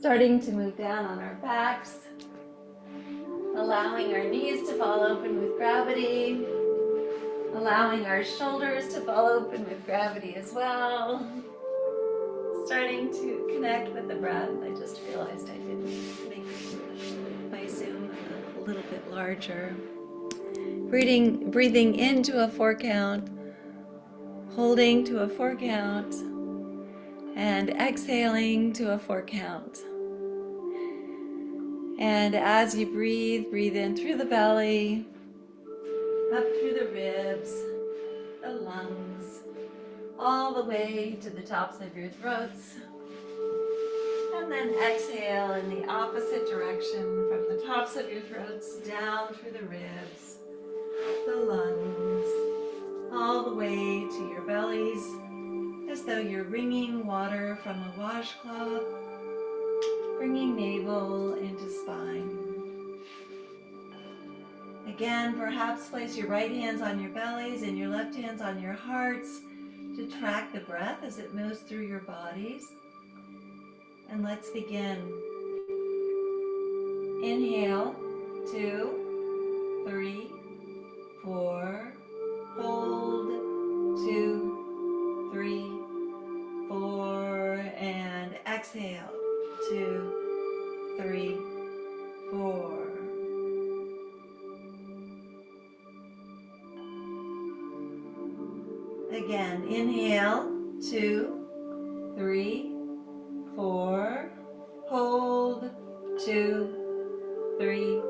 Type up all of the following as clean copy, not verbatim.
Starting to move down on our backs, allowing our knees to fall open with gravity, allowing our shoulders to fall open with gravity as well. Starting to connect with the breath. I just realized I didn't make my Zoom a little bit larger. Breathing into a 4 count, holding to a 4 count, and exhaling to a 4 count. And as you breathe in through the belly, up through the ribs, the lungs, all the way to the tops of your throats. And then exhale in the opposite direction from the tops of your throats down through the ribs, the lungs, all the way to your bellies, as though you're wringing water from a washcloth, bringing navel into spine. Again, perhaps place your right hands on your bellies and your left hands on your hearts to track the breath as it moves through your bodies. And let's begin. Inhale, 2, 3, 4, hold, 2, 3, 4, and exhale, 2, 3, 4. Again, inhale, 2, 3, 4, hold, 2, 3,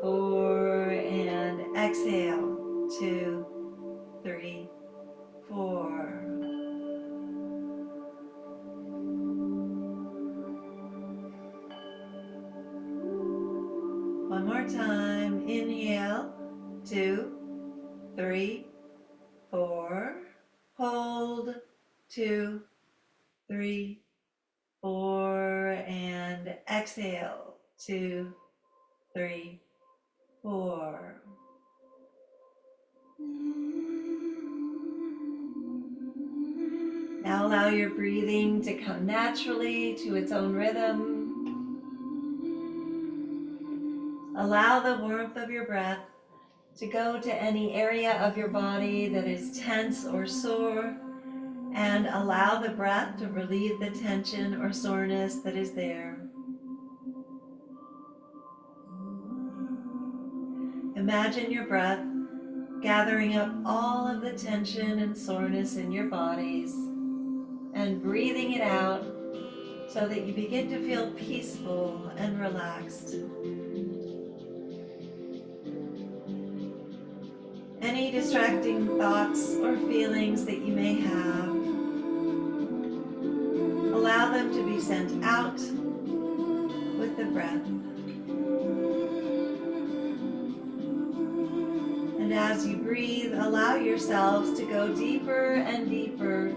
4, and exhale, 2, 3, 4. One more time, inhale, 2, 3, 4, hold, 2, 3, 4, and exhale, 2, 3, 4. Now allow your breathing to come naturally to its own rhythm. Allow the warmth of your breath to go to any area of your body that is tense or sore, and allow the breath to relieve the tension or soreness that is there. Imagine your breath gathering up all of the tension and soreness in your bodies and breathing it out so that you begin to feel peaceful and relaxed. Any distracting thoughts or feelings that you may have, allow them to be sent out with the breath. And as you breathe, allow yourselves to go deeper and deeper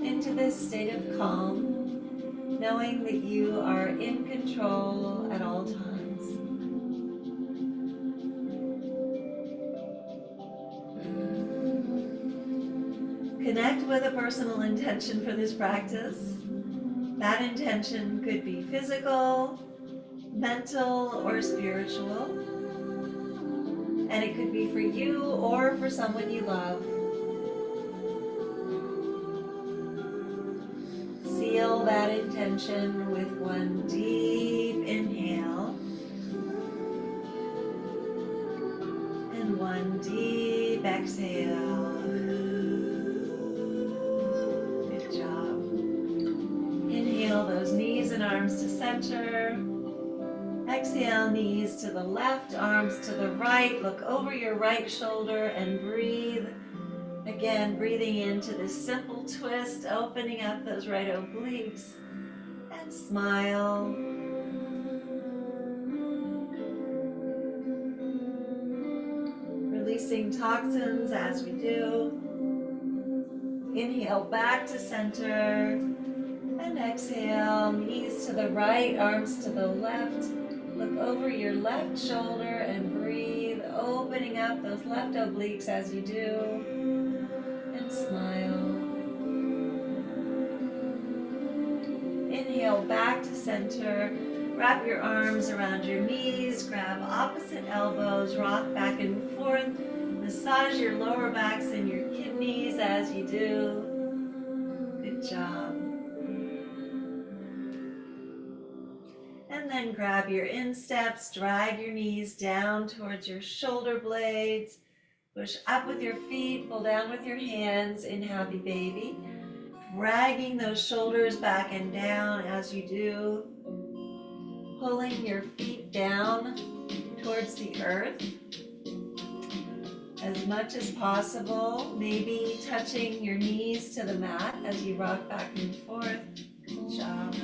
into this state of calm, knowing that you are in control at all times. Connect with a personal intention for this practice. That intention could be physical, mental, or spiritual. And it could be for you or for someone you love. Seal that intention with one deep inhale and one deep exhale. Good job. Inhale those knees and arms to center. Exhale, knees to the left, arms to the right. Look over your right shoulder and breathe. Again, breathing into this simple twist, opening up those right obliques, and smile. Releasing toxins as we do. Inhale back to center, and exhale, knees to the right, arms to the left. Look over your left shoulder and breathe, opening up those left obliques as you do, and smile. Inhale back to center. Wrap your arms around your knees. Grab opposite elbows. Rock back and forth. Massage your lower backs and your kidneys as you do. Good job. And then grab your insteps. Drag your knees down towards your shoulder blades. Push up with your feet. Pull down with your hands in Happy Baby. Dragging those shoulders back and down as you do. Pulling your feet down towards the earth as much as possible. Maybe touching your knees to the mat as you rock back and forth. Good job.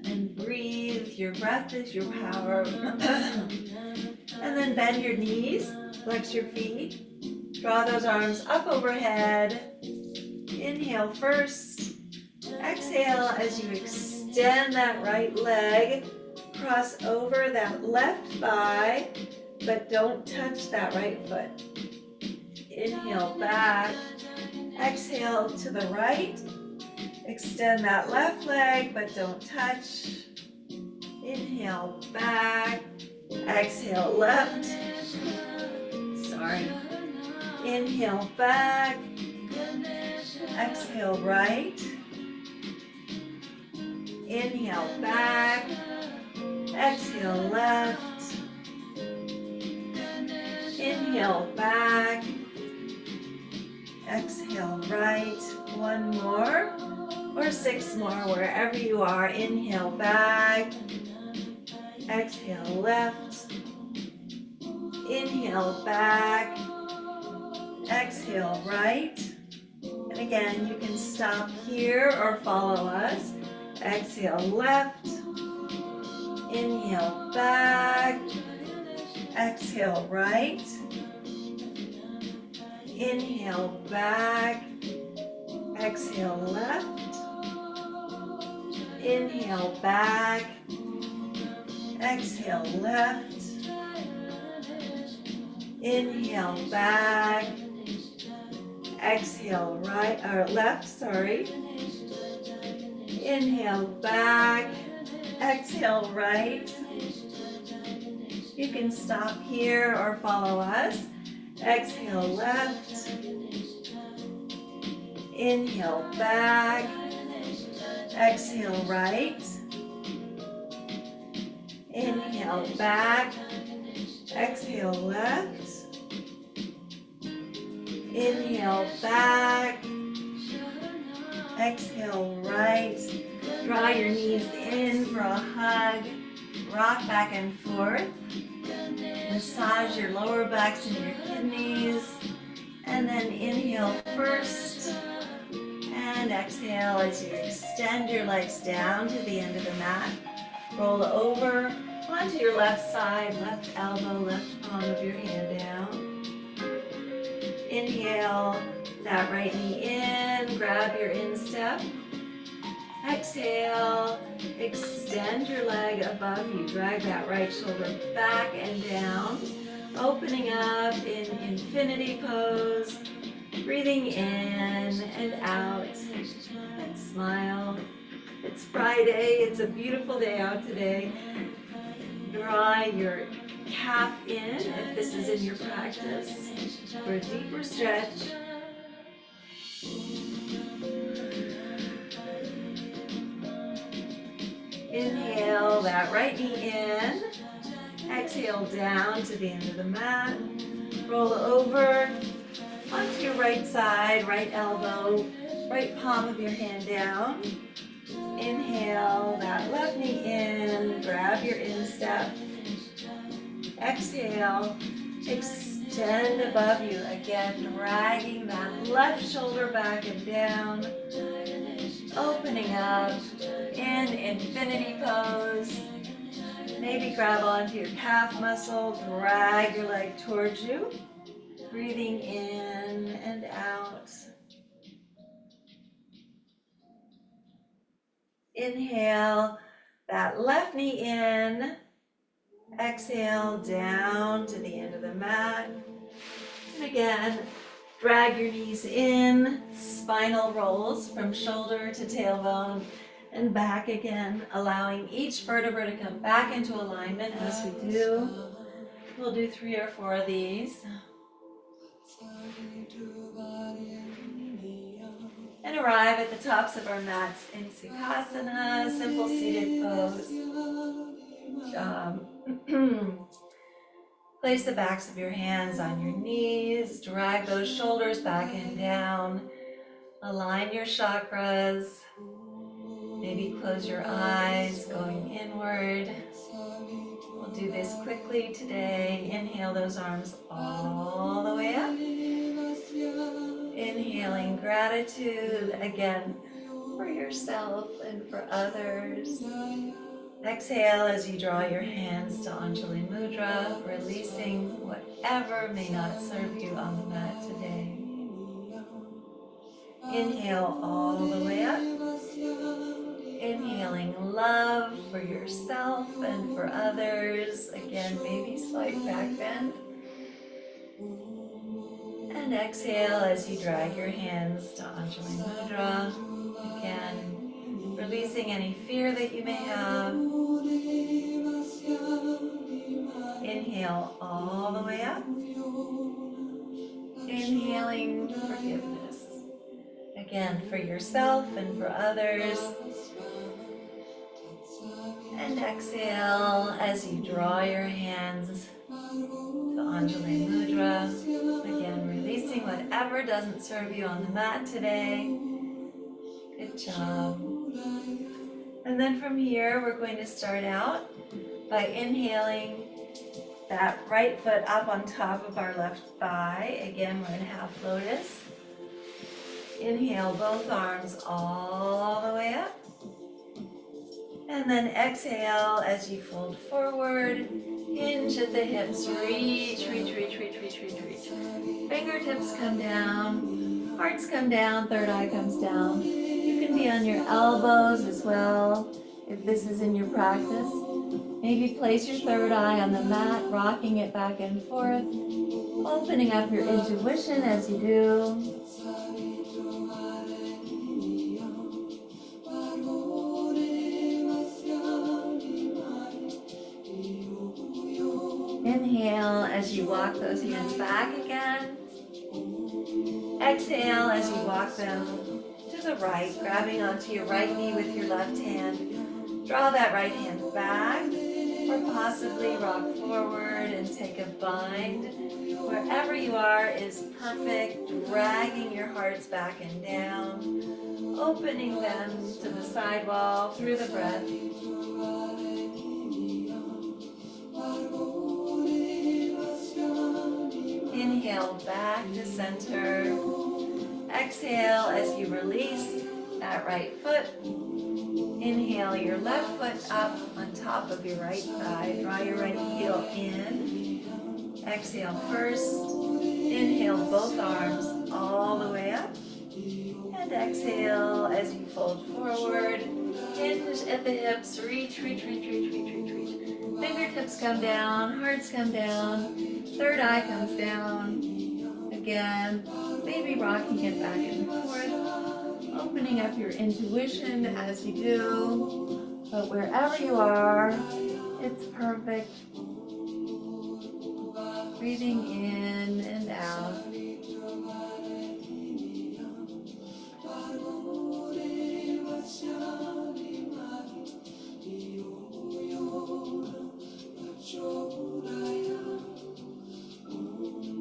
And breathe. Your breath is your power. And then bend your knees. Flex your feet. Draw those arms up overhead. Inhale first. Exhale as you extend that right leg. Cross over that left thigh, but don't touch that right foot. Inhale back. Exhale to the right. Extend that left leg, but don't touch. Inhale back. Exhale left. Sorry. Inhale back. Exhale right. Inhale back. Exhale left. Inhale back. Exhale right. One more or 6 more, wherever you are. Inhale back. Exhale left. Inhale back. Exhale right. And again, you can stop here or follow us. Exhale left. Inhale back. Exhale right. Inhale back. Exhale left. Inhale back. Exhale left. Inhale back. Exhale right or left, sorry. Inhale back. Exhale right. You can stop here or follow us. Exhale left. Inhale back. Exhale right. Inhale back. Exhale left. Inhale back. Exhale right. Draw your knees in for a hug. Rock back and forth. Massage your lower backs and your kidneys. And then inhale first. And exhale as you extend your legs down to the end of the mat. Roll over onto your left side, left elbow, left palm of your hand down. Inhale that right knee in, grab your instep. Exhale, extend your leg above you. Drag that right shoulder back and down. Opening up in infinity pose. Breathing in and out. And smile. It's Friday. It's a beautiful day out today. Draw your calf in if this is in your practice for a deeper stretch. Inhale that right knee in. Exhale down to the end of the mat. Roll over onto your right side, right elbow, right palm of your hand down. Inhale that left knee in. Grab your instep. Exhale. Extend above you. Again, dragging that left shoulder back and down. Opening up in infinity pose. Maybe grab onto your calf muscle. Drag your leg towards you. Breathing in and out. Inhale that left knee in. Exhale down to the end of the mat. And again, drag your knees in, spinal rolls from shoulder to tailbone and back again, allowing each vertebra to come back into alignment as we do. We'll do 3 or 4 of these. And arrive at the tops of our mats in Sukhasana, simple seated pose. Place the backs of your hands on your knees, drag those shoulders back and down, align your chakras, maybe close your eyes, going inward. We'll do this quickly today. Inhale those arms all the way up. Inhaling gratitude, again, for yourself and for others. Exhale as you draw your hands to Anjali Mudra, releasing whatever may not serve you on the mat today. Inhale all the way up. Inhaling love for yourself and for others. Again, maybe slight back bend. And exhale as you drag your hands to Anjali Mudra. Again, releasing any fear that you may have. Inhale all the way up. Inhaling forgiveness. Again, for yourself and for others. And exhale as you draw your hands to Anjali Mudra. Again, releasing whatever doesn't serve you on the mat today. Good job. And then from here, we're going to start out by inhaling that right foot up on top of our left thigh. Again, we're in half lotus. Inhale both arms all the way up. And then exhale as you fold forward. Hinge at the hips. Reach, reach, reach, reach, reach, reach, reach. Fingertips come down. Hearts come down. Third eye comes down. You can be on your elbows as well if this is in your practice. Maybe place your third eye on the mat, rocking it back and forth, opening up your intuition as you do. Inhale as you walk those hands back again. Exhale as you walk them to the right, grabbing onto your right knee with your left hand. Draw that right hand back, or possibly rock forward and take a bind. Wherever you are is perfect, dragging your hearts back and down, opening them to the side wall through the breath. Inhale back to center. Exhale as you release that right foot. Inhale your left foot up on top of your right thigh. Draw your right heel in. Exhale first. Inhale both arms all the way up. And exhale as you fold forward. Hinge at the hips. Reach, reach, reach, reach, reach, reach, reach. Fingertips come down. Hearts come down. Third eye comes down. Again, maybe rocking it back and forth. Opening up your intuition as you do. But wherever you are, it's perfect. Breathing in and out.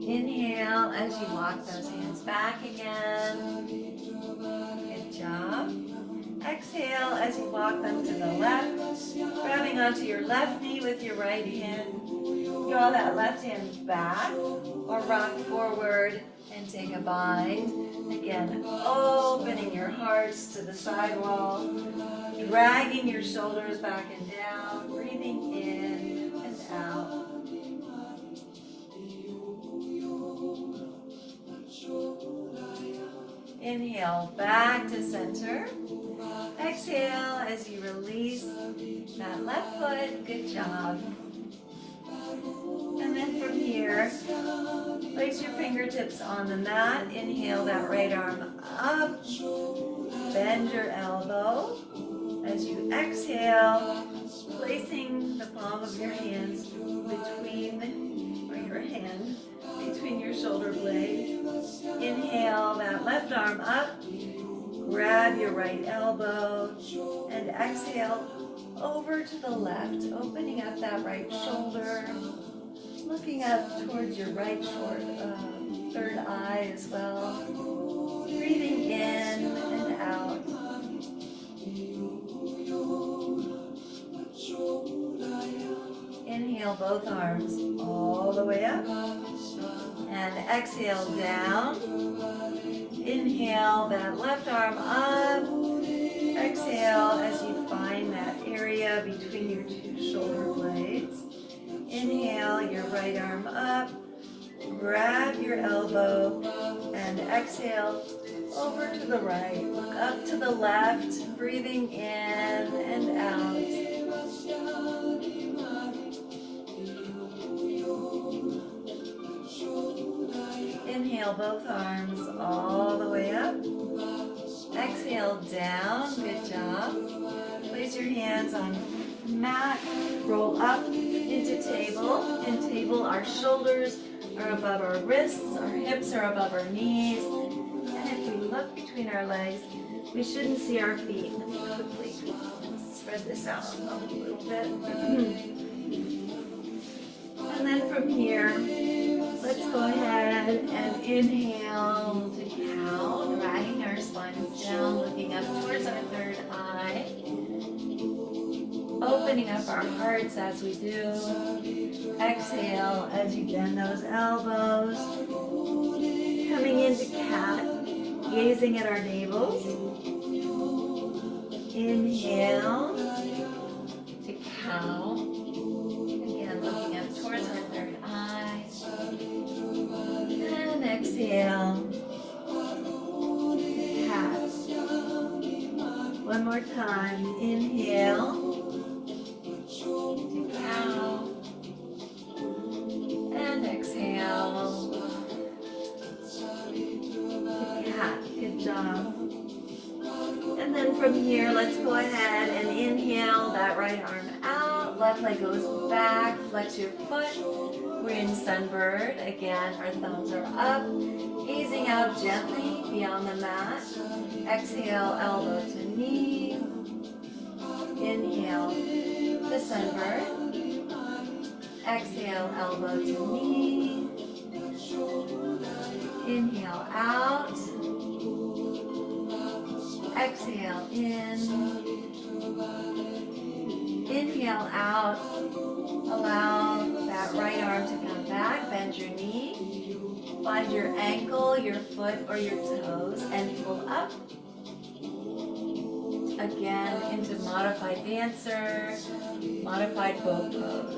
Inhale as you walk those hands back again. Good job. Exhale as you walk them to the left, grabbing onto your left knee with your right hand. Draw that left hand back or rock forward and take a bind. Again, opening your hearts to the side wall, dragging your shoulders back and down, breathing in and out. Inhale back to center. Exhale as you release that left foot. Good job. And then from here, Place your fingertips on the mat. Inhale that right arm up. Bend your elbow. As you exhale, placing the palm of your hands between, or your hand, between your shoulder blades. Inhale that left arm up. Grab your right elbow and exhale over to the left, opening up that right shoulder, looking up towards your right third eye as well. Breathing in and out. Inhale both arms all the way up and exhale down. Inhale that left arm up. Exhale as you find that area between your two shoulder blades. Inhale your right arm up. Grab your elbow and exhale over to the right. Look up to the left, breathing in and out. Inhale both arms all the way up. Exhale down. Good job. Place your hands on the mat. Roll up into table. In table, our shoulders are above our wrists. Our hips are above our knees. And if we look between our legs, we shouldn't see our feet. Let me quickly spread this out a little bit. And then from here, let's go ahead and inhale to cow, dragging our spines down, looking up towards our third eye. Opening up our hearts as we do. Exhale as you bend those elbows. Coming into cat, gazing at our navels. Inhale to cow. Again, looking up towards our third eye. And exhale. Cat. One more time. Inhale. To cow. And exhale. To cat. Good job. And then from here, let's go ahead and inhale that right arm out. Left leg goes back. Flex your foot. We're in sunbird. Again, our thumbs are up. Gazing out gently beyond the mat. Exhale, elbow to knee. Inhale, the sunbird. Exhale, elbow to knee. Inhale out. Exhale in. Inhale out. Allow that right arm to come back. Bend your knee. Find your ankle, your foot, or your toes and pull up. Again into modified dancer, modified boat pose.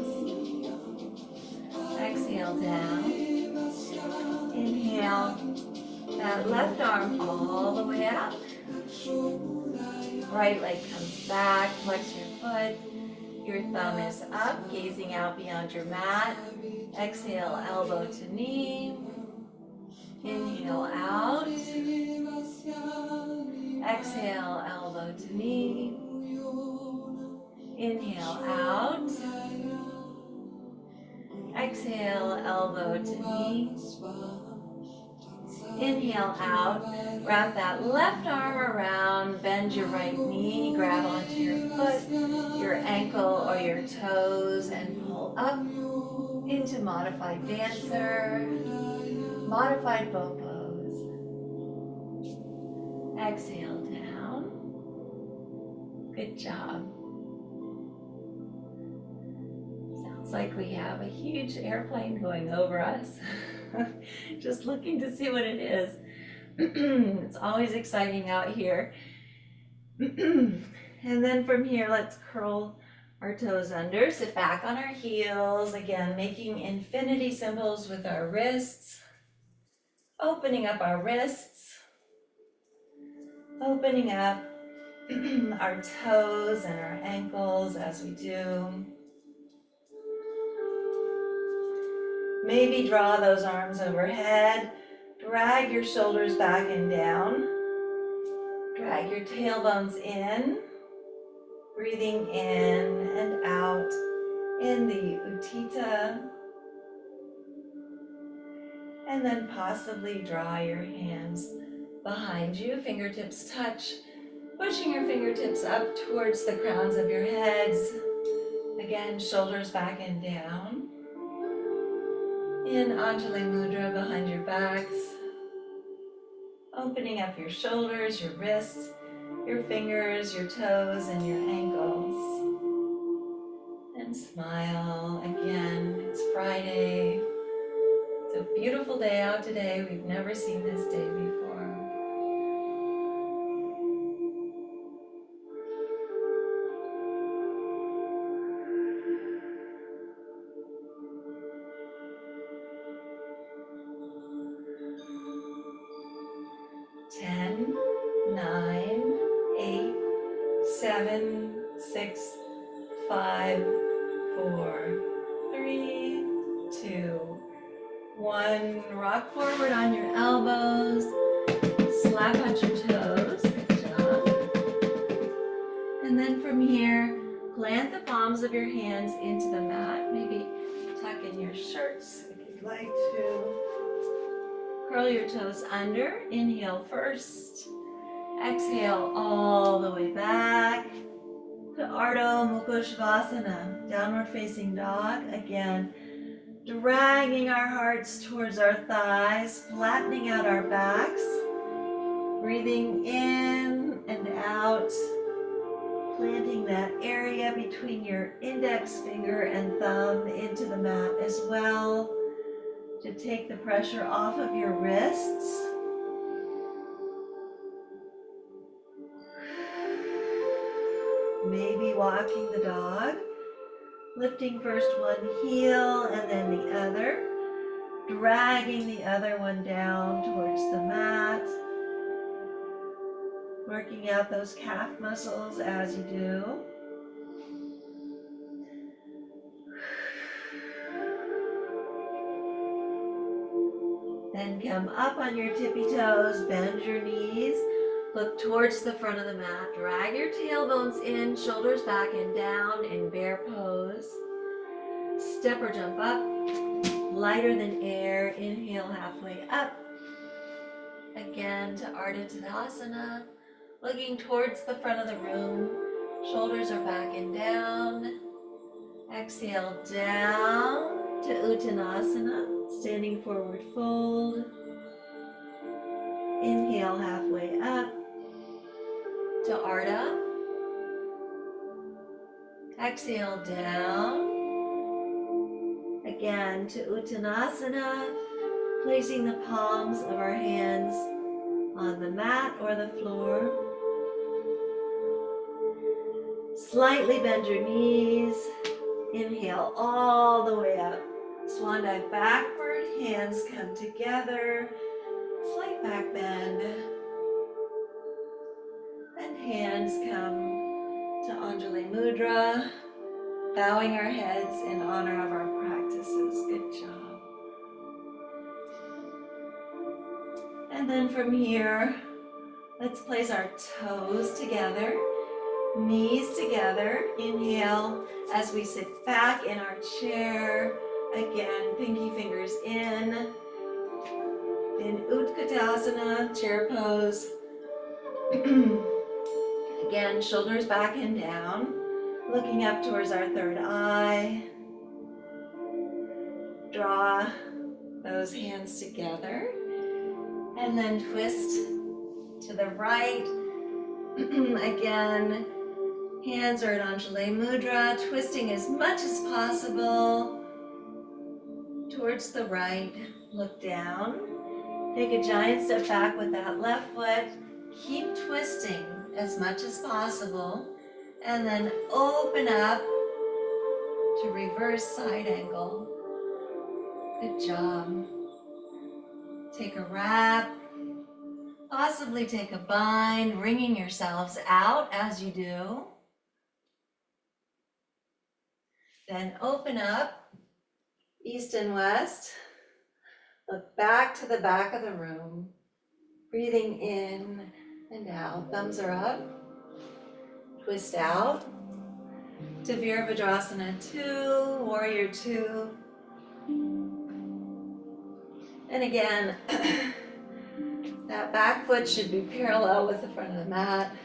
Exhale down. Inhale that left arm all the way up. Right leg comes back, flex your foot. Your thumb is up, gazing out beyond your mat. Exhale, elbow to knee. Inhale out. Exhale, elbow to knee. Inhale out. Exhale, elbow to knee. Inhale out. Wrap that left arm around. Bend your right knee. Grab onto your foot, your ankle, or your toes and pull up into modified dancer, modified boat pose. Exhale down. Good job. Sounds like we have a huge airplane going over us. Just looking to see what it is. It's always exciting out here. And then from here, let's curl our toes under, sit back on our heels, again, making infinity symbols with our wrists, opening up our wrists, opening up our toes and our ankles as we do. Maybe draw those arms overhead. Drag your shoulders back and down. Drag your tailbones in. Breathing in and out in the Utthita. And then possibly draw your hands behind you. Fingertips touch. Pushing your fingertips up towards the crowns of your heads. Again, shoulders back and down. In Anjali Mudra behind your backs. Opening up your shoulders, your wrists, your fingers, your toes, and your ankles. And smile again. It's Friday. It's a beautiful day out today. We've never seen this day before. 10, 9, 8, 7, 6, 5, 4, 3, 2, 1. Rock forward on your elbows. Slap out your toes. Good job. And then from here, plant the palms of your hands into the mat. Maybe tuck in your shirts if you'd like to. Curl your toes under. Inhale first. Exhale all the way back to Ardha Mukha Svanasana, downward facing dog. Again, dragging our hearts towards our thighs, flattening out our backs. Breathing in and out, planting that area between your index finger and thumb into the mat as well to take the pressure off of your wrists. Maybe walking the dog, lifting first one heel and then the other, dragging the other one down towards the mat, working out those calf muscles as you do. Then come up on your tippy toes, bend your knees, look towards the front of the mat, drag your tailbones in, shoulders back and down in bear pose. Step or jump up, lighter than air, inhale halfway up. Again to Ardha Tadasana, looking towards the front of the room, shoulders are back and down. Exhale down to Uttanasana, standing forward fold. Inhale halfway up to Ardha. Exhale down. Again to Uttanasana, placing the palms of our hands on the mat or the floor. Slightly bend your knees. Inhale all the way up. Swan dive backward, hands come together. Slight back bend. And hands come to Anjali Mudra, bowing our heads in honor of our practices. Good job. And then from here, let's place our toes together, knees together. Inhale as we sit back in our chair. Again, pinky fingers in Utkatasana, chair pose. Again, shoulders back and down, looking up towards our third eye. Draw those hands together and then twist to the right. Again, hands are at Anjali Mudra, twisting as much as possible towards the right. Look down. Take a giant step back with that left foot. Keep twisting as much as possible. And then open up to reverse side angle. Good job. Take a wrap. Possibly take a bind, wringing yourselves out as you do. Then open up. east and west. Look back to the back of the room. Breathing in and out. Thumbs are up. Twist out. To Virabhadrasana 2, Warrior 2. And again, that back foot should be parallel with the front of the mat.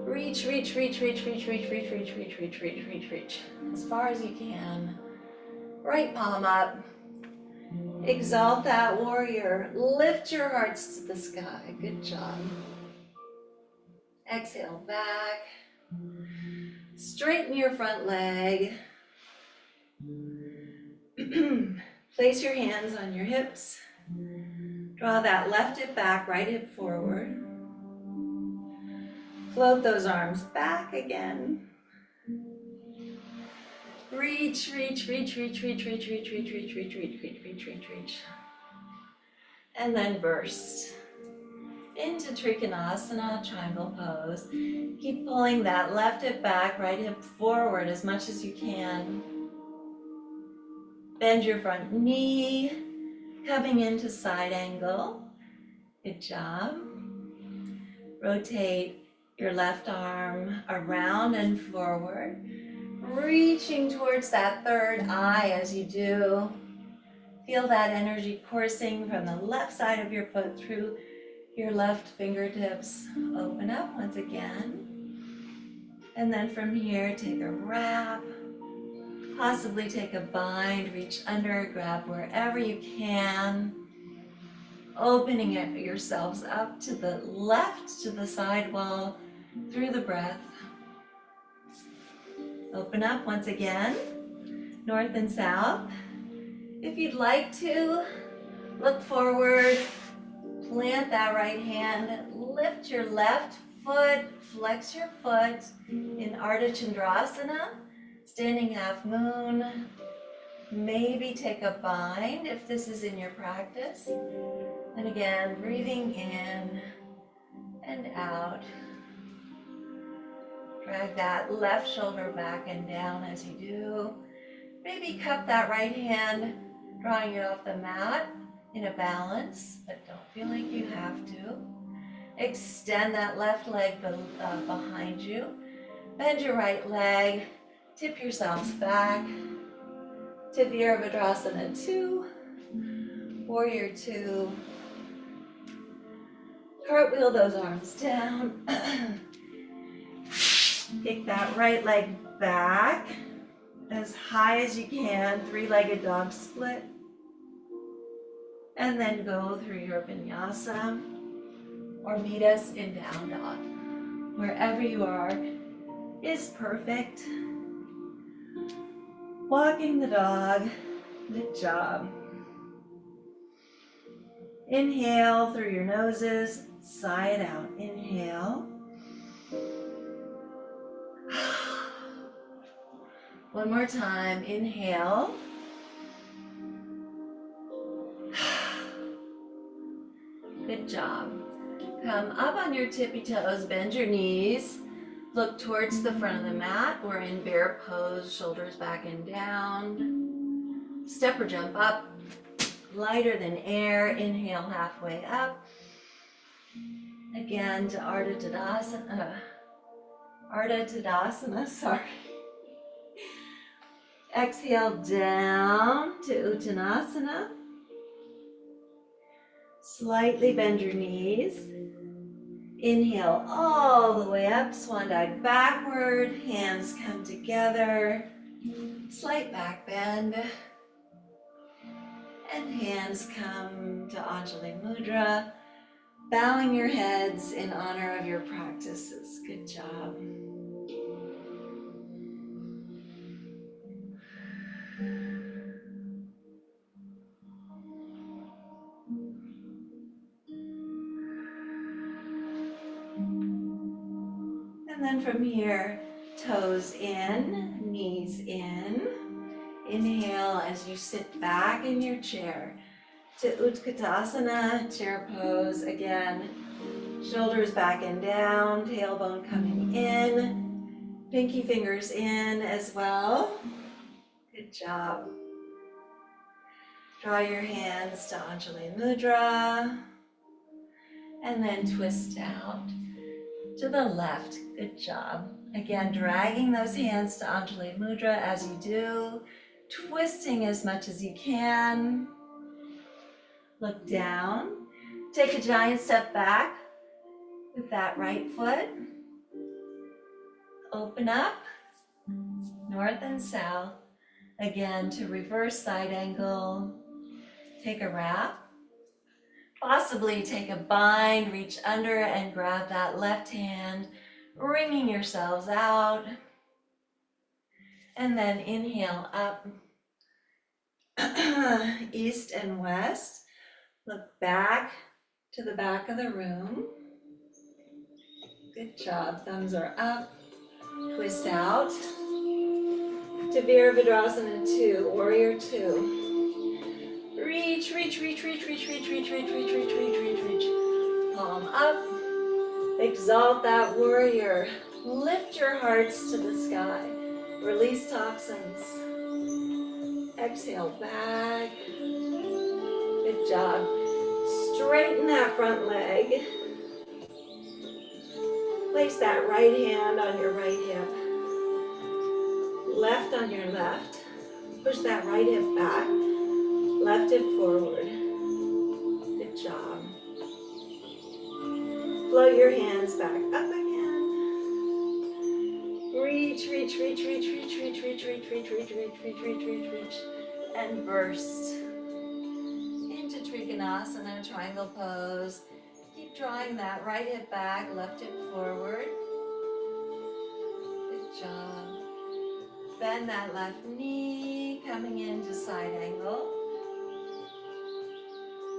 Reach, reach, reach, reach, reach, reach, reach, reach, reach, reach, reach, reach, reach. As far as you can. Right palm up. Exalt that warrior. Lift your hearts to the sky. Good job. Exhale back. Straighten your front leg. Place your hands on your hips. Draw that left hip back, right hip forward. Float those arms back again. Reach, reach, reach, reach, reach, reach, reach, reach, reach, reach, reach, reach, reach, reach, reach. And then burst into Trikonasana, triangle pose. Keep pulling that left hip back, right hip forward as much as you can. Bend your front knee, coming into side angle. Good job. Rotate your left arm around and forward, reaching towards that third eye as you do. Feel that energy coursing from the left side of your foot through your left fingertips. Open up once again. And then from here, take a wrap. Possibly take a bind, reach under, grab wherever you can. Opening it yourselves up to the left, to the side wall, through the breath. Open up once again, north and south. If you'd like to, look forward, plant that right hand, lift your left foot, flex your foot in Ardha Chandrasana, standing half moon. Maybe take a bind if this is in your practice. And again, breathing in and out. Drag that left shoulder back and down as you do. Maybe cup that right hand, drawing it off the mat in a balance, but don't feel like you have to. Extend that left leg behind you. Bend your right leg. Tip yourselves back to Virabhadrasana 2, Warrior 2. Cartwheel those arms down. Kick that right leg back as high as you can, three-legged dog split. And then go through your vinyasa or meet us in down dog. Wherever you are is perfect. Walking the dog, good job. Inhale through your noses, sigh it out. Inhale. One more time, inhale. Good job. Come up on your tippy toes, bend your knees. Look towards the front of the mat. We're in bear pose, shoulders back and down. Step or jump up, lighter than air. Inhale halfway up. Again to Ardha Tadasana, sorry. Exhale down to Uttanasana. Slightly bend your knees. Inhale all the way up, swan dive backward, hands come together, slight back bend, and hands come to Anjali Mudra, bowing your heads in honor of your practices. Good job. And then from here, toes in, knees in. Inhale as you sit back in your chair to Utkatasana, chair pose. Again, shoulders back and down, tailbone coming in, pinky fingers in as well. Good job. Draw your hands to Anjali Mudra. And then twist out to the left. Good job. Again, dragging those hands to Anjali Mudra as you do. Twisting as much as you can. Look down. Take a giant step back with that right foot. Open up, north and south. Again, to reverse side angle. Take a wrap. Possibly take a bind, reach under and grab that left hand, wringing yourselves out. And then inhale up, east and west. Look back to the back of the room. Good job, thumbs are up. Twist out to Virabhadrasana 2, Warrior 2. Reach, reach, reach, reach, reach, reach, reach, reach, reach, reach, reach, reach, reach. Palm up. Exalt that warrior. Lift your hearts to the sky. Release toxins. Exhale back. Good job. Straighten that front leg. Place that right hand on your right hip. Left on your left. Push that right hip back. Left hip forward. Good job. Float your hands back up again. Reach, reach, reach, reach, reach, reach, reach, reach, reach, reach, reach, reach, reach, reach, reach, and burst into Trikonasana, triangle pose. Keep drawing that right hip back, left hip forward. Good job. Bend that left knee, coming into side angle.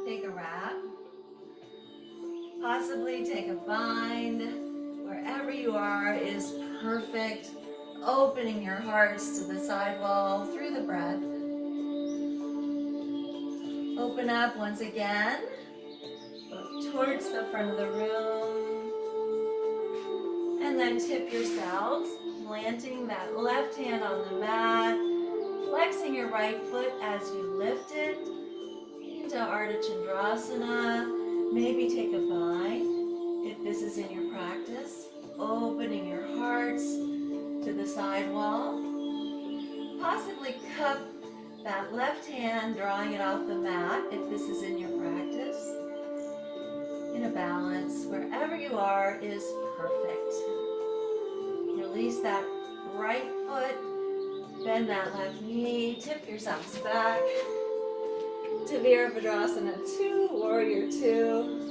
Take a wrap. Possibly take a bind. Wherever you are is perfect. Opening your hearts to the side wall through the breath. Open up once again. Look towards the front of the room. And then tip yourselves, planting that left hand on the mat. Flexing your right foot as you lift it into Ardha Chandrasana. Maybe take a bind if this is in your practice. Opening your hearts to the side wall. Possibly cup that left hand, drawing it off the mat if this is in your practice. In a balance, wherever you are is perfect. Release that right foot, bend that left knee, tip yourselves back to Virabhadrasana 2, Warrior 2.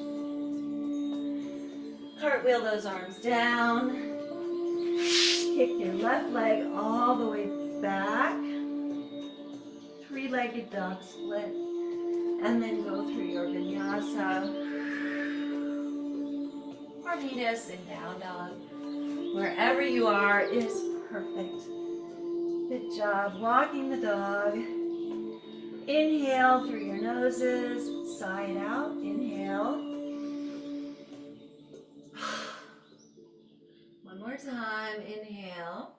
Cartwheel those arms down. Kick your left leg all the way back. Three-legged dog split. And then go through your vinyasa. Or meet us in down dog. Wherever you are is perfect. Good job walking the dog. Inhale through your noses, side out, inhale. One more time, inhale.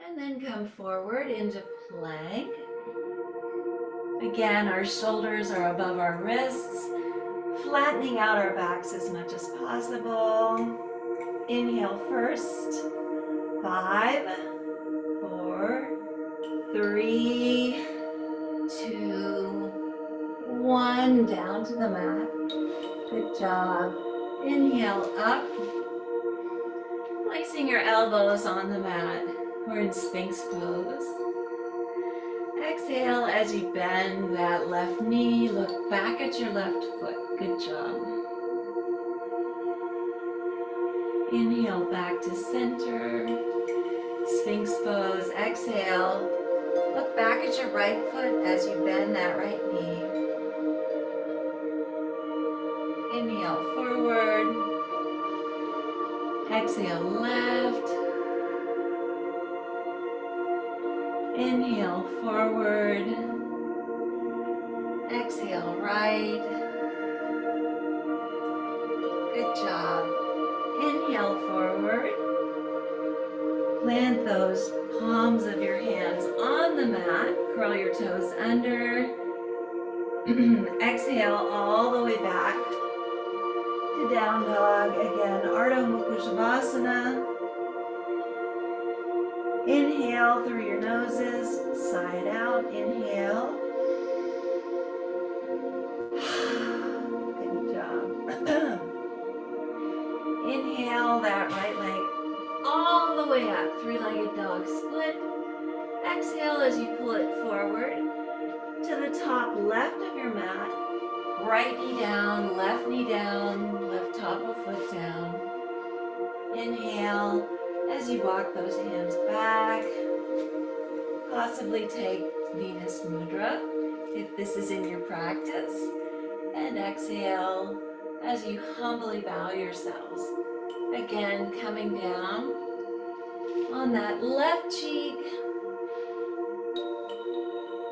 And then come forward into plank. Again, our shoulders are above our wrists, flattening out our backs as much as possible. Inhale first. 5, 4, 3, 2, 1. Down to the mat. Good job. Inhale up. Placing your elbows on the mat. We're in Sphinx pose. Exhale as you bend that left knee. Look back at your left foot. Good job. Inhale back to center. Sphinx pose. Exhale. Look back at your right foot as you bend that right knee. Inhale forward. Exhale left. Inhale forward. Exhale right. Good job. Inhale forward. plant those palms of your hands on the mat. Curl your toes under. Exhale all the way back to down dog. Again, Ardha Mukha Shavasana. Inhale through your noses, side out, inhale. Good job. Inhale that right leg all the way up, three-legged dog split. Exhale as you pull it forward to the top left of your mat. Right knee down, left top of foot down. Inhale as you walk those hands back. Possibly take Venus Mudra if this is in your practice. And exhale as you humbly bow yourselves. Again, coming down on that left cheek,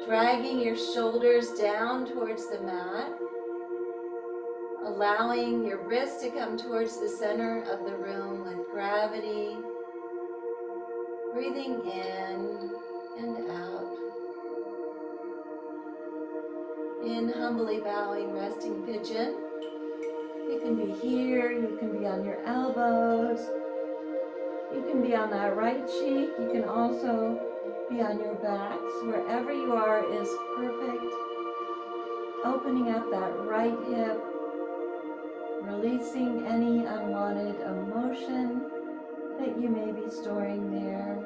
dragging your shoulders down towards the mat, allowing your wrist to come towards the center of the room with gravity, breathing in and out. In humbly bowing, resting pigeon. You can be here, you can be on your elbows, you can be on that right cheek, you can also be on your backs. Wherever you are is perfect. Opening up that right hip, releasing any unwanted emotion that you may be storing there.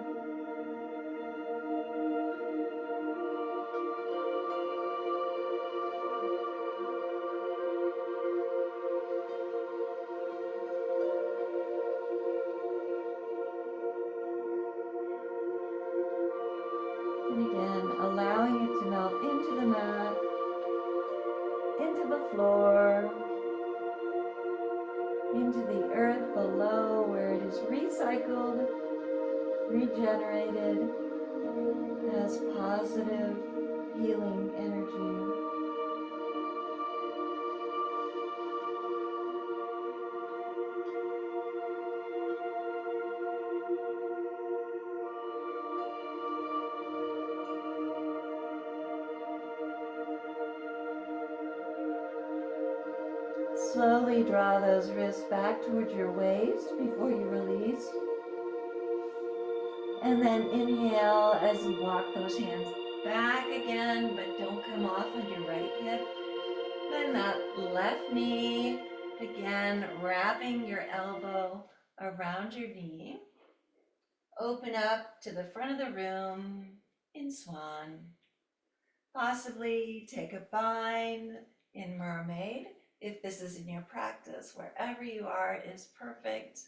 And again, allowing it to melt into the mat, into the floor, into the earth below where it is recycled, regenerated as positive healing energy. Slowly draw those wrists back towards your waist before you release. And then inhale as you walk those hands back again, but don't come off on your right hip. Then that left knee, again, wrapping your elbow around your knee. Open up to the front of the room in swan. Possibly take a bind in mermaid. If this is in your practice, wherever you are is perfect.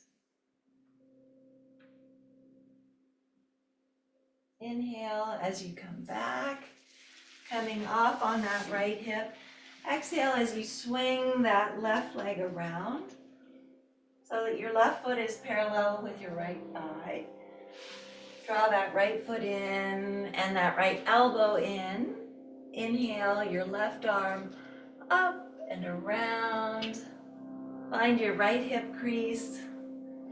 Inhale as you come back, coming off on that right hip. Exhale as you swing that left leg around so that your left foot is parallel with your right thigh. Draw that right foot in and that right elbow in. Inhale your left arm up and around. Find your right hip crease.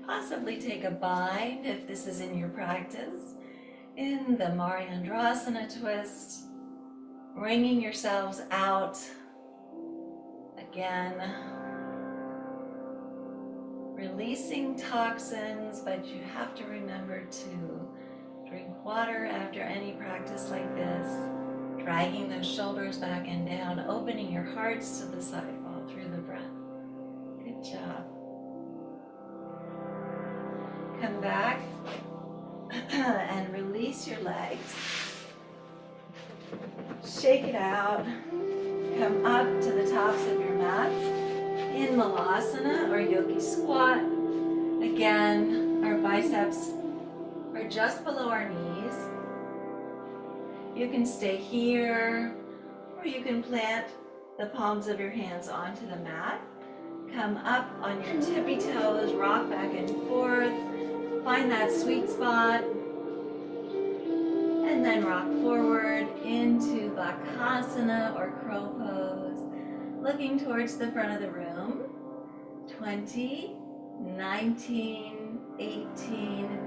Possibly take a bind if this is in your practice. In the Mariandrasana twist, wringing yourselves out. Again, releasing toxins, but you have to remember to drink water after any practice like this. Dragging those shoulders back and down, opening your hearts to the sidewall through the breath. Good job. Come back and release your legs. Shake it out. Come up to the tops of your mats in Malasana or Yogi Squat. Again, our biceps are just below our knees. You can stay here, or you can plant the palms of your hands onto the mat. Come up on your tippy toes, rock back and forth. Find that sweet spot. And then rock forward into Bakasana or crow pose. Looking towards the front of the room. 20, 19, 18,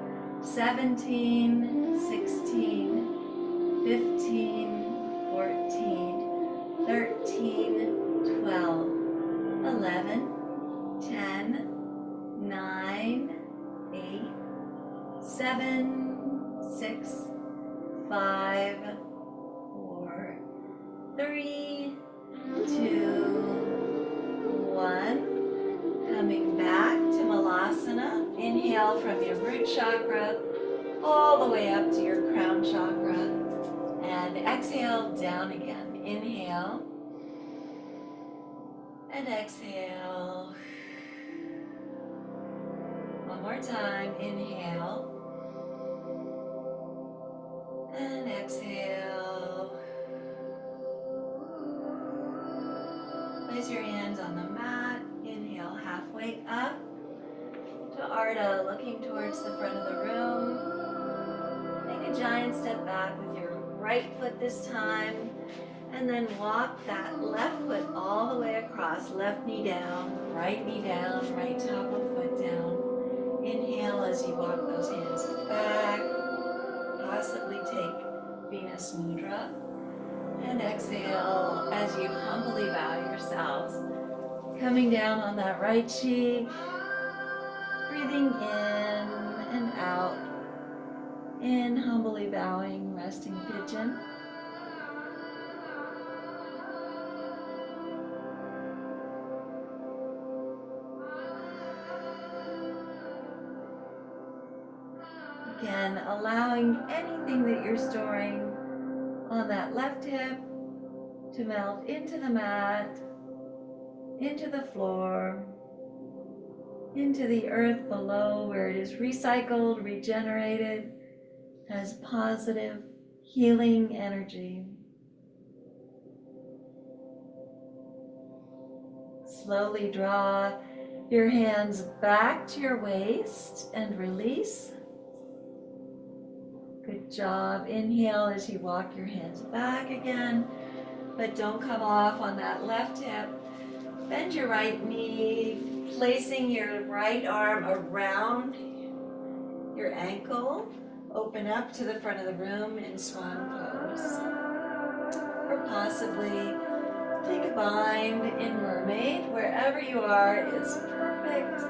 17, 16, 15, 14, 13, 12, 11, 10, 9, 8, 7, 6, 5, 4, 3, 2, 1. Coming back to Malasana. Inhale from your root chakra all the way up to your crown chakra. And exhale down again. Inhale and exhale. One more time. Inhale and exhale. Place your hands on the mat. Inhale halfway up to Ardha, looking towards the front of the room. Take a giant step back with your right foot this time. And then walk that left foot all the way across. Left knee down, right top of foot down. Inhale as you walk those hands back. Possibly take Venus Mudra. And exhale as you humbly bow yourselves. Coming down on that right cheek. Breathing in and out. In, humbly bowing, resting pigeon. Again, allowing anything that you're storing on that left hip to melt into the mat, into the floor, into the earth below where it is recycled, regenerated, has positive healing energy. Slowly draw your hands back to your waist and release. Good job. Inhale as you walk your hands back again, but don't come off on that left hip. Bend your right knee, placing your right arm around your ankle. Open up to the front of the room in swan pose. Or possibly take a bind in mermaid. Wherever you are is perfect.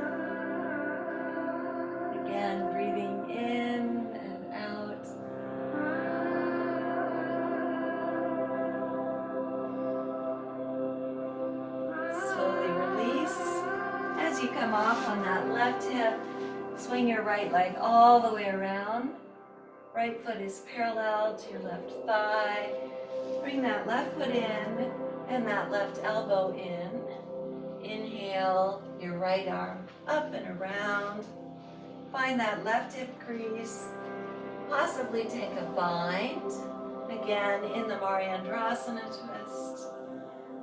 Again, breathing in and out. Slowly release. As you come off on that left hip, swing your right leg all the way around. Right foot is parallel to your left thigh. Bring that left foot in and that left elbow in. Inhale, your right arm up and around. Find that left hip crease. Possibly take a bind. Again, in the Mariandrasana twist.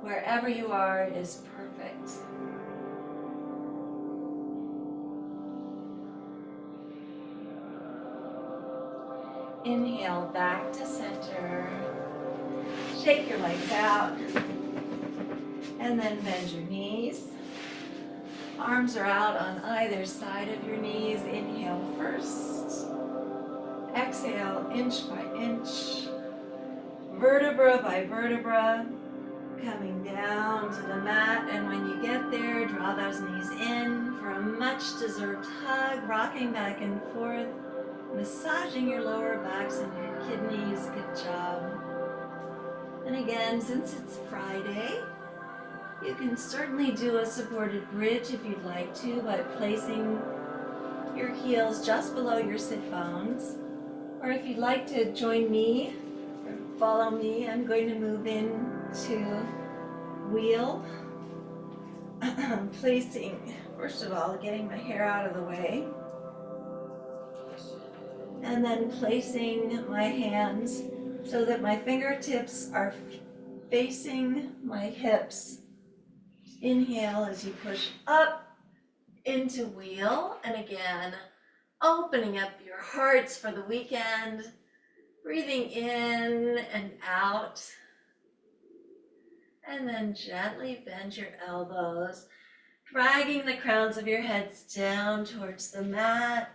Wherever you are is perfect. Inhale back to center. Shake your legs out. And then bend your knees. Arms are out on either side of your knees. Inhale first. Exhale inch by inch. Vertebra by vertebra. Coming down to the mat. And when you get there, draw those knees in for a much deserved hug. Rocking back and forth. Massaging your lower backs and your kidneys. Good job. And again, since it's Friday, you can certainly do a supported bridge if you'd like to by placing your heels just below your sit bones. Or if you'd like to join me or follow me, I'm going to move into wheel. Placing, first of all, getting my hair out of the way. And then placing my hands so that my fingertips are facing my hips. Inhale as you push up into wheel. And again, opening up your hearts for the weekend. Breathing in and out. And then gently bend your elbows, dragging the crowns of your heads down towards the mat.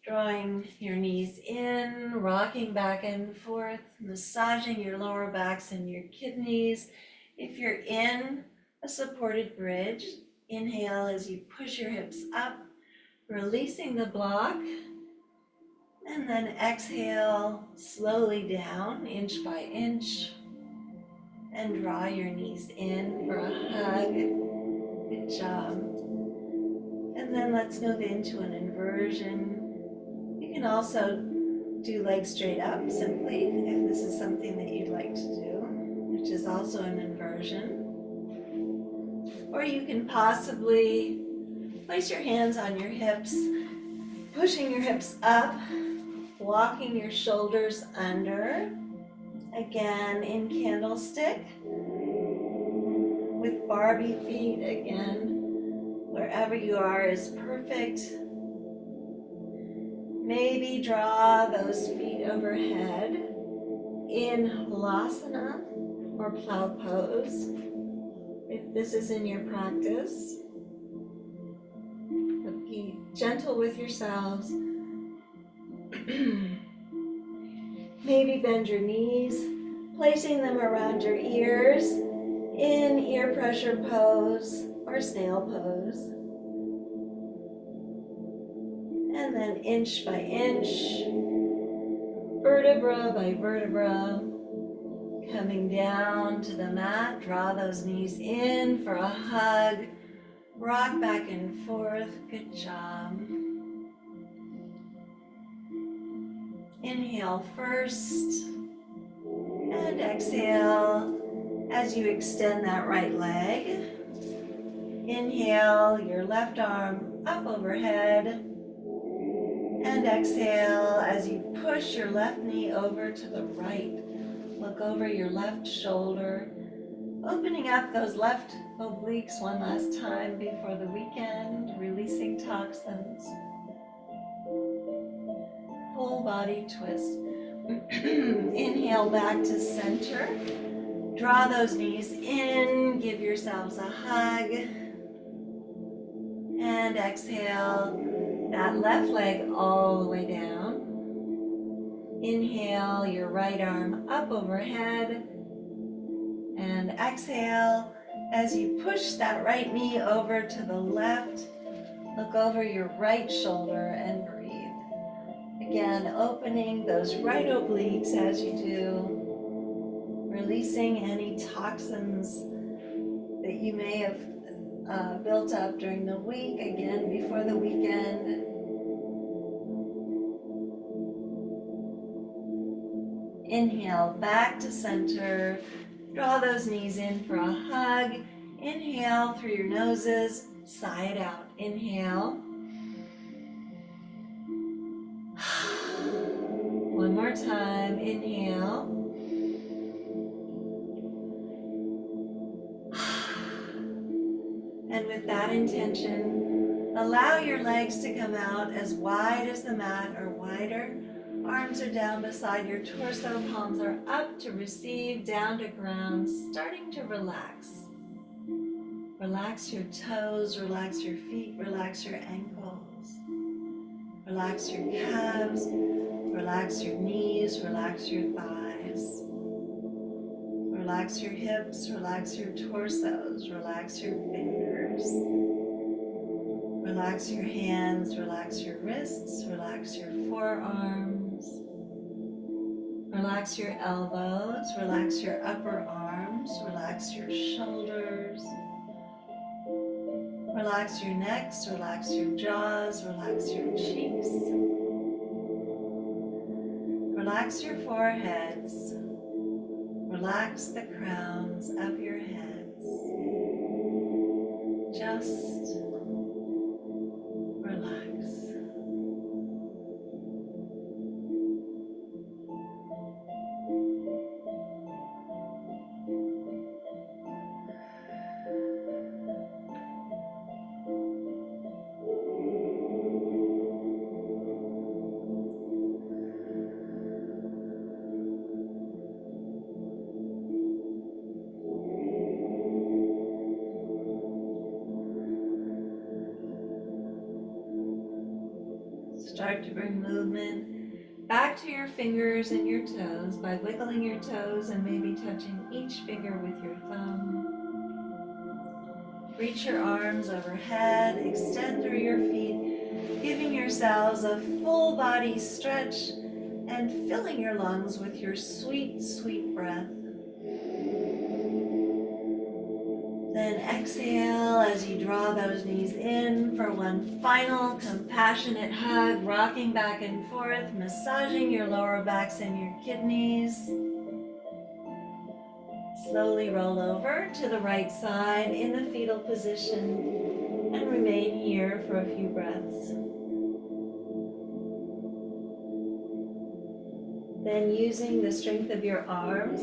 Drawing your knees in, rocking back and forth, massaging your lower backs and your kidneys. If you're in a supported bridge, inhale as you push your hips up, releasing the block, and then exhale slowly down, inch by inch, and draw your knees in for a hug. Good job. And then let's move into an inversion. You can also do legs straight up simply if this is something that you'd like to do, which is also an inversion. Or you can possibly place your hands on your hips, pushing your hips up, walking your shoulders under. Again, in candlestick with Barbie feet. Again, wherever you are is perfect. Maybe draw those feet overhead in Halasana or plow pose, if this is in your practice. But be gentle with yourselves. Maybe bend your knees, placing them around your ears in ear pressure pose or snail pose. And then inch by inch, vertebra by vertebra, coming down to the mat. Draw those knees in for a hug. Rock back and forth. Good job. Inhale first and exhale as you extend that right leg. Inhale your left arm up overhead. And exhale as you push your left knee over to the right. Look over your left shoulder, opening up those left obliques one last time before the weekend, releasing toxins. Full body twist. Inhale back to center. Draw those knees in, give yourselves a hug. And exhale that left leg all the way down. Inhale your right arm up overhead. And exhale as you push that right knee over to the left. Look over your right shoulder and breathe. Again, opening those right obliques as you do. Releasing any toxins that you may have built up during the week, again, before the weekend. Inhale back to center. Draw those knees in for a hug. Inhale through your noses, sigh it out. Inhale. One more time. Inhale. And with that intention, allow your legs to come out as wide as the mat or wider. Arms are down beside your torso, palms are up to receive, down to ground, starting to relax. Relax your toes, relax your feet, relax your ankles. Relax your calves, relax your knees, relax your thighs. Relax your hips, relax your torsos, relax your fingers. Relax your hands, relax your wrists, relax your forearms. Relax your elbows, relax your upper arms, relax your shoulders. Relax your necks, relax your jaws, relax your cheeks. Relax your foreheads. Relax the crowns of your heads. Just relax. start to bring movement back to your fingers and your toes by wiggling your toes and maybe touching each finger with your thumb. Reach your arms overhead, extend through your feet, giving yourselves a full body stretch and filling your lungs with your sweet, sweet breath. Then exhale as you draw those knees in for one final compassionate hug, rocking back and forth, massaging your lower backs and your kidneys. Slowly roll over to the right side in the fetal position and remain here for a few breaths. Then using the strength of your arms,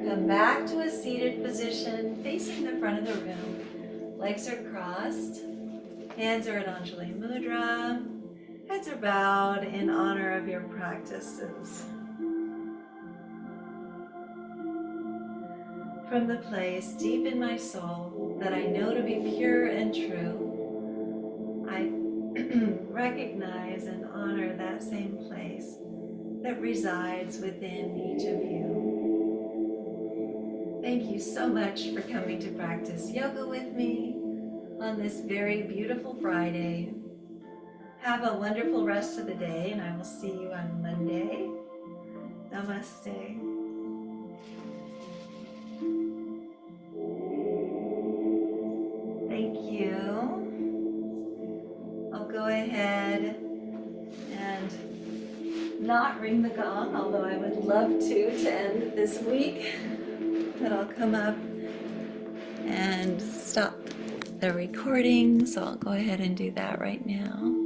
come back to a seated position facing the front of the room. Legs are crossed, hands are at Anjali Mudra, heads are bowed in honor of your practices. From the place deep in my soul that I know to be pure and true, I recognize and honor that same place that resides within each of you. Thank you so much for coming to practice yoga with me on this very beautiful Friday. Have a wonderful rest of the day, and I will see you on Monday. Namaste. Thank you. I'll go ahead and not ring the gong, although I would love to end this week. But I'll come up and stop the recording, so I'll go ahead and do that right now.